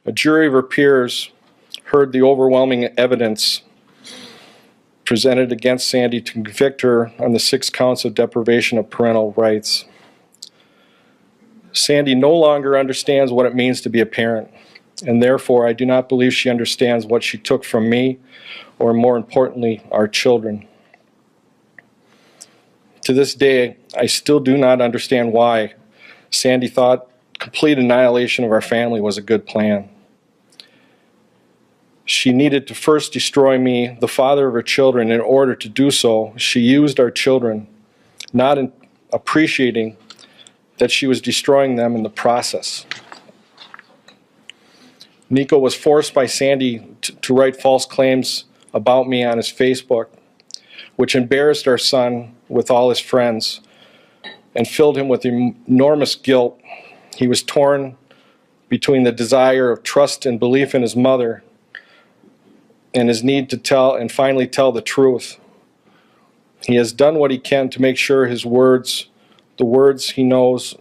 A jury of her peers heard the overwhelming evidence presented against Sandy to convict her on the 6 counts of deprivation of parental rights. Sandy no longer understands what it means to be a parent, and therefore I do not believe she understands what she took from me, or more importantly, our children. To this day, I still do not understand why Sandy thought complete annihilation of our family was a good plan. She needed to first destroy me, the father of her children. In order to do so, she used our children, not appreciating that she was destroying them in the process. Nico was forced by Sandy to write false claims about me on his Facebook, which embarrassed our son with all his friends and filled him with enormous guilt. He was torn between the desire of trust and belief in his mother and his need to tell and finally tell the truth. He has done what he can to make sure his words, the words he knows,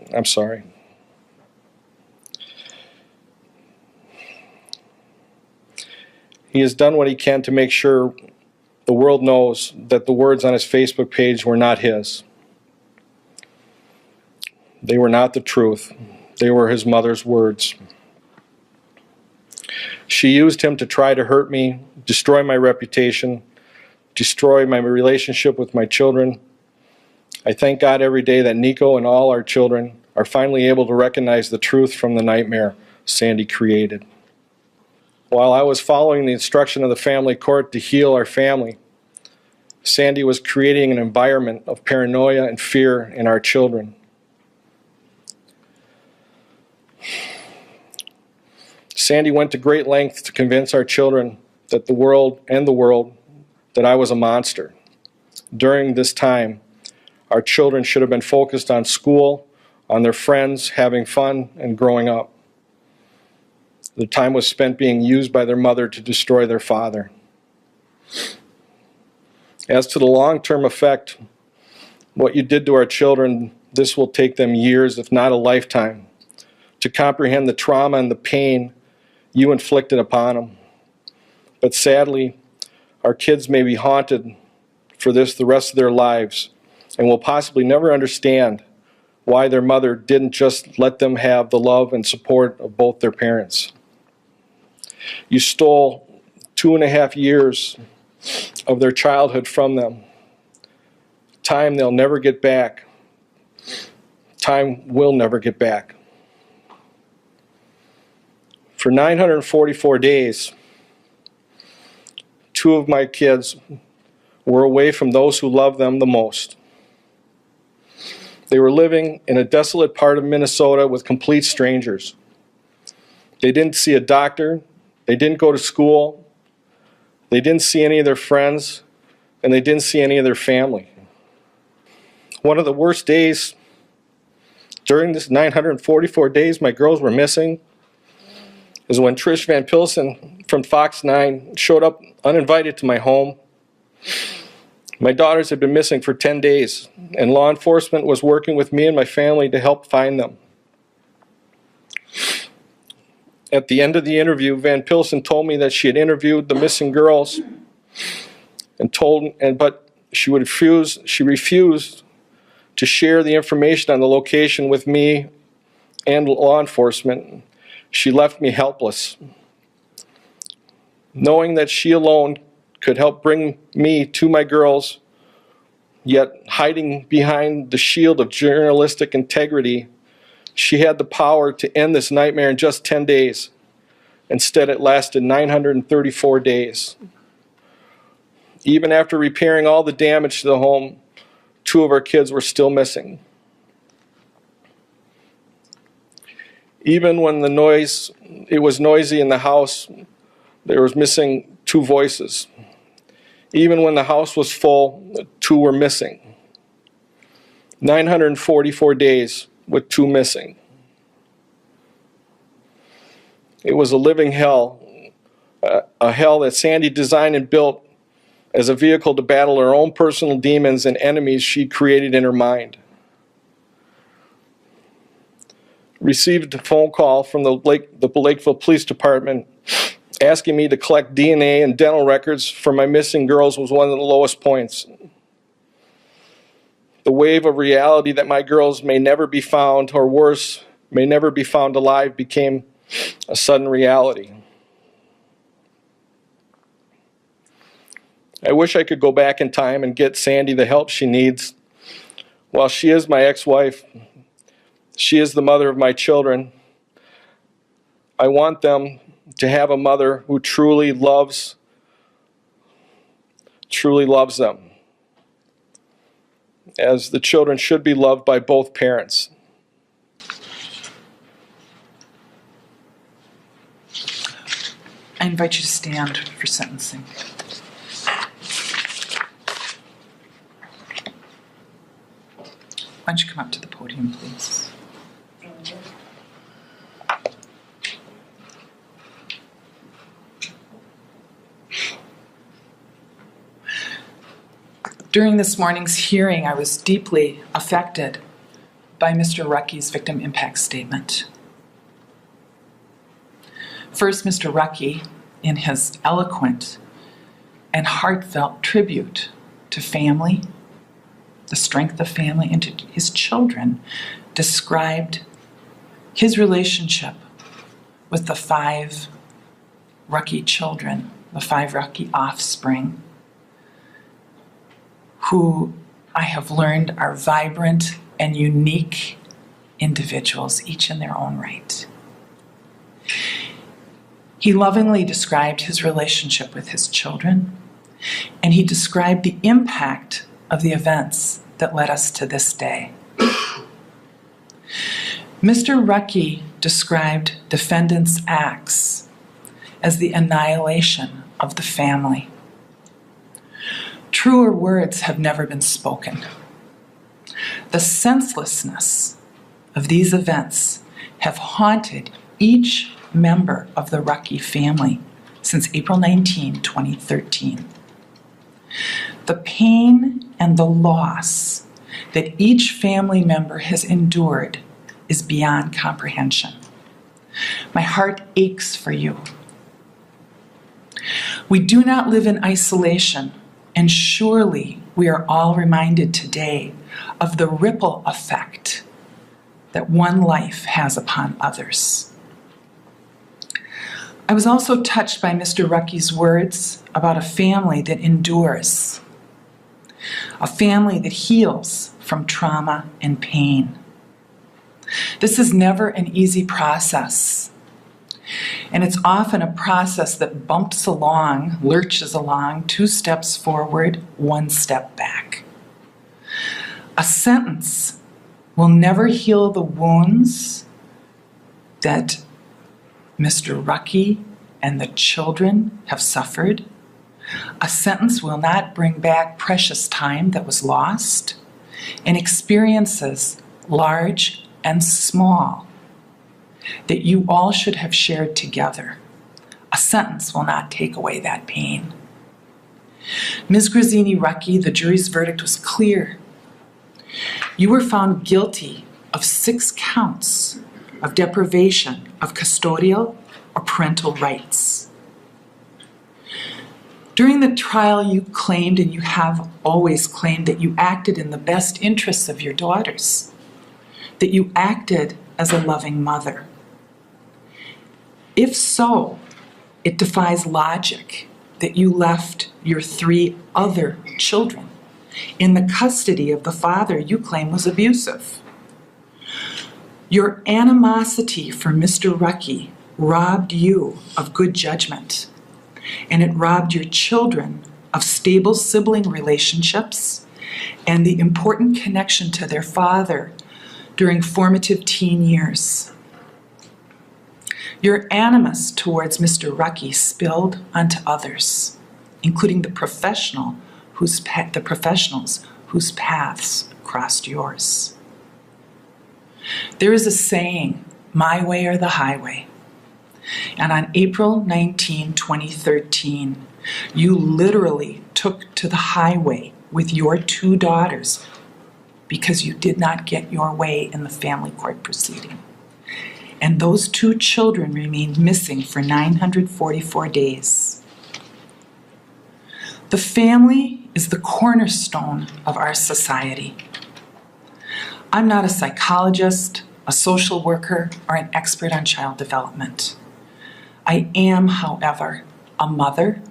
He has done what he can to make sure the world knows that the words on his Facebook page were not his. They were not the truth. They were his mother's words. She used him to try to hurt me, destroy my reputation, destroy my relationship with my children. I thank God every day that Nico and all our children are finally able to recognize the truth from the nightmare Sandy created. While I was following the instruction of the family court to heal our family, Sandy was creating an environment of paranoia and fear in our children. Sandy went to great lengths to convince our children that the world that I was a monster. During this time, our children should have been focused on school, on their friends, having fun, and growing up. The time was spent being used by their mother to destroy their father. As to the long-term effect, what you did to our children, this will take them years, if not a lifetime, to comprehend the trauma and the pain you inflicted upon them. But sadly, our kids may be haunted for this the rest of their lives and will possibly never understand why their mother didn't just let them have the love and support of both their parents. You stole 2.5 years of their childhood from them. Time they'll never get back. Time will never get back. For 944 days, 2 of my kids were away from those who loved them the most. They were living in a desolate part of Minnesota with complete strangers. They didn't see a doctor. They didn't go to school. They didn't see any of their friends, and they didn't see any of their family. One of the worst days during this 944 days my girls were missing is when Trish Van Pilsen from Fox 9 showed up uninvited to my home. My daughters had been missing for 10 days, and law enforcement was working with me and my family to help find them. At the end of the interview, Van Pilsen told me that she had interviewed the missing girls but she refused to share the information on the location with me and law enforcement. She left me helpless. Knowing that she alone could help bring me to my girls, yet hiding behind the shield of journalistic integrity, she had the power to end this nightmare in just 10 days. Instead, it lasted 934 days. Even after repairing all the damage to the home, 2 of our kids were still missing. Even when it was noisy in the house, there was missing 2 voices. Even when the house was full, 2 were missing. 944 days with 2 missing. It was a living hell, a hell that Sandy designed and built as a vehicle to battle her own personal demons and enemies she created in her mind. received a phone call from the Lakeville Police Department asking me to collect DNA and dental records for my missing girls was one of the lowest points. The wave of reality that my girls may never be found, or worse, may never be found alive, became a sudden reality. I wish I could go back in time and get Sandy the help she needs. While she is my ex-wife, she is the mother of my children. I want them to have a mother who truly loves them, as the children should be loved by both parents. I invite you to stand for sentencing. Why don't you come up to the podium, please? During this morning's hearing, I was deeply affected by Mr. Rucky's victim impact statement. First, Mr. Rucky, in his eloquent and heartfelt tribute to family, the strength of family, and to his children, described his relationship with the 5 Rucky children, the 5 Rucky offspring, who I have learned are vibrant and unique individuals, each in their own right. He lovingly described his relationship with his children, and he described the impact of the events that led us to this day. Mr. Rucky described defendants' acts as the annihilation of the family. Truer words have never been spoken. The senselessness of these events have haunted each member of the Rucky family since April 19, 2013. The pain and the loss that each family member has endured is beyond comprehension. My heart aches for you. We do not live in isolation, and surely we are all reminded today of the ripple effect that one life has upon others. I was also touched by Mr. Rucky's words about a family that endures, a family that heals from trauma and pain. This is never an easy process, and it's often a process that bumps along, lurches along, 2 steps forward, 1 step back. A sentence will never heal the wounds that Mr. Rucky and the children have suffered. A sentence will not bring back precious time that was lost and experiences large and small that you all should have shared together. A sentence will not take away that pain. Ms. Grazzini Rucky, the jury's verdict was clear. You were found guilty of 6 counts of deprivation of custodial or parental rights. During the trial, you claimed, and you have always claimed, that you acted in the best interests of your daughters, that you acted as a loving mother. If so, it defies logic that you left your 3 other children in the custody of the father you claim was abusive. Your animosity for Mr. Rucky robbed you of good judgment, and it robbed your children of stable sibling relationships and the important connection to their father during formative teen years. Your animus towards Mr. Rucky spilled onto others, including the professionals whose paths crossed yours. There is a saying, my way or the highway. And on April 19, 2013, you literally took to the highway with your 2 daughters because you did not get your way in the family court proceeding. and those 2 children remained missing for 944 days. The family is the cornerstone of our society. I'm not a psychologist, a social worker, or an expert on child development. I am, however, a mother,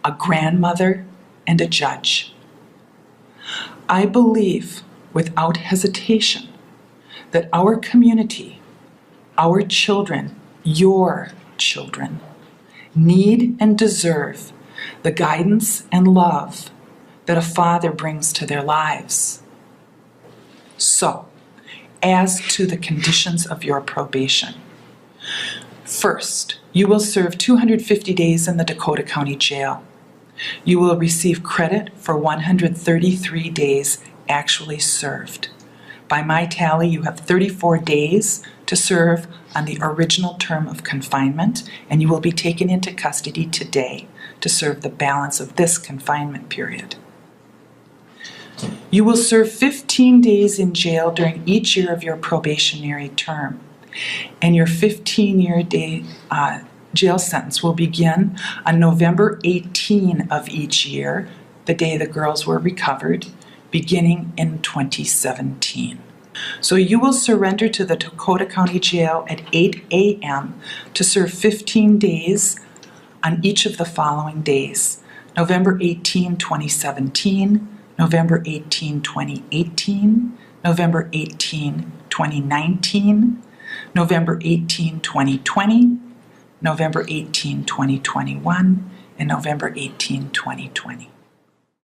a grandmother, and a judge. I believe without hesitation that our community, our children, your children, need and deserve the guidance and love that a father brings to their lives. So, as to the conditions of your probation. First, you will serve 250 days in the Dakota County Jail. You will receive credit for 133 days actually served. By my tally, you have 34 days to serve on the original term of confinement, and you will be taken into custody today to serve the balance of this confinement period. You will serve 15 days in jail during each year of your probationary term, and your 15-year jail sentence will begin on November 18 of each year, the day the girls were recovered, beginning in 2017. So you will surrender to the Dakota County Jail at 8 a.m. to serve 15 days on each of the following days: November 18, 2017, November 18, 2018, November 18, 2019, November 18, 2020, November 18, 2021, and November 18, 2020.